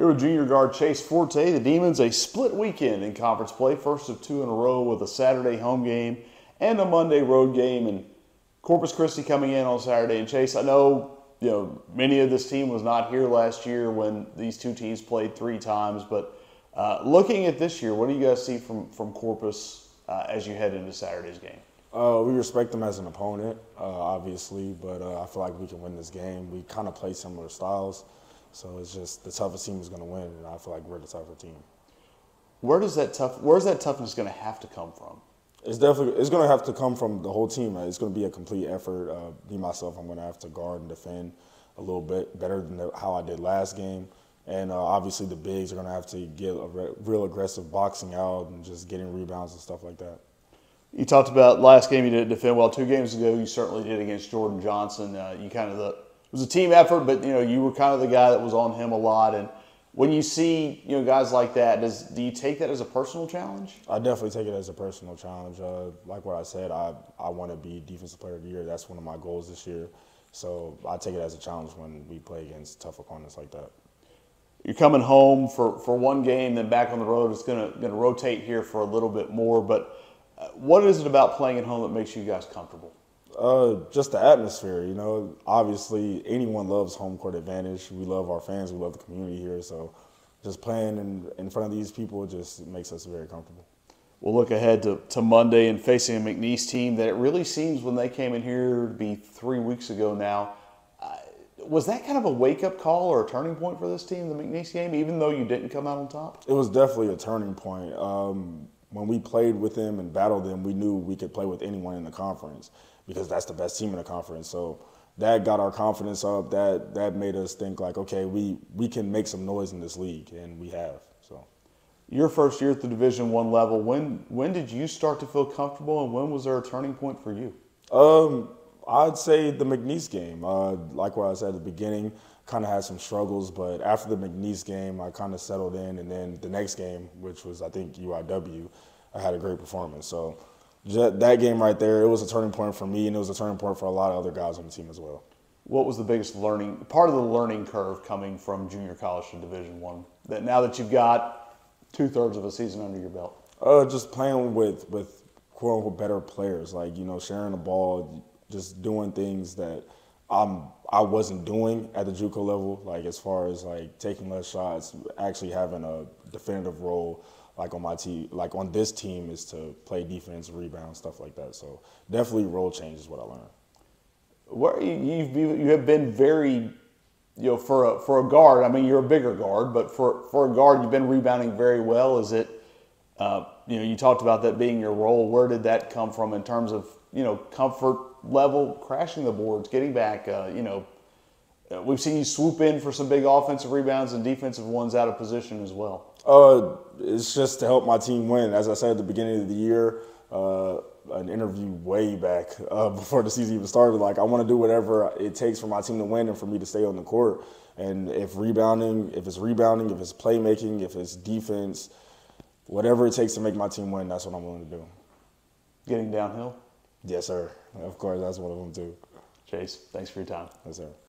Here with junior guard Chase Forte, the Demons a split weekend in conference play, first of two in a row with a Saturday home game and a Monday road game, and Corpus Christi coming in on Saturday. And Chase, I know many of this team was not here last year when these two teams played three times, but looking at this year, what do you guys see from Corpus as you head into Saturday's game? We respect them as an opponent, obviously, but I feel like we can win this game. We kind of play similar styles, so it's just the toughest team is going to win, and I feel like we're the tougher team. Where's that toughness going to have to come from? It's going to have to come from the whole team. It's going to be a complete effort. Me, myself, I'm going to have to guard and defend a little bit better than how I did last game. And obviously the bigs are going to have to get a real aggressive boxing out and just getting rebounds and stuff like that. You talked about last game you didn't defend well. 2 games ago you certainly did against Jordan Johnson. It was a team effort, but you were kind of the guy that was on him a lot. And when you see guys like that, do you take that as a personal challenge? I definitely take it as a personal challenge. Like what I said, I want to be Defensive Player of the Year. That's one of my goals this year. So I take it as a challenge when we play against tough opponents like that. You're coming home for one game, then back on the road. It's going to rotate here for a little bit more. But what is it about playing at home that makes you guys comfortable? Just the atmosphere, Obviously, anyone loves home court advantage. We love our fans. We love the community here. So just playing in front of these people just makes us very comfortable. We'll look ahead to Monday and facing a McNeese team that it really seems when they came in here to be 3 weeks ago now. Was that kind of a wake-up call or a turning point for this team, the McNeese game, even though you didn't come out on top? It was definitely a turning point. When we played with them and battled them, we knew we could play with anyone in the conference because that's the best team in the conference. So that got our confidence up. That made us think like, okay, we can make some noise in this league, and we have. So, your first year at the Division I level, when did you start to feel comfortable, and when was there a turning point for you? I'd say the McNeese game. Like what I said at the beginning, kind of had some struggles, but after the McNeese game, I kind of settled in, and then the next game, which was I think UIW, I had a great performance. So that game right there, it was a turning point for me, and it was a turning point for a lot of other guys on the team as well. What was the biggest part of the learning curve coming from junior college to Division I? That now that you've got 2/3 of a season under your belt. Just playing with quote unquote better players, like sharing the ball, just doing things that I wasn't doing at the JUCO level, like as far as like taking less shots, actually having a definitive role. Like on my team, like on this team, is to play defense, rebound, stuff like that. So definitely role change is what I learned. Where you have been very, for a guard. I mean, you're a bigger guard, but for a guard, you've been rebounding very well. Is it, you talked about that being your role. Where did that come from in terms of comfort level, crashing the boards, getting back? We've seen you swoop in for some big offensive rebounds and defensive ones out of position as well. It's just to help my team win. As I said at the beginning of the year, an interview way back before the season even started, like I want to do whatever it takes for my team to win and for me to stay on the court. And if it's rebounding, if it's playmaking, if it's defense, whatever it takes to make my team win, that's what I'm willing to do. Getting downhill? Yes, sir. Of course, that's one of them too. Chase, thanks for your time. Yes, sir.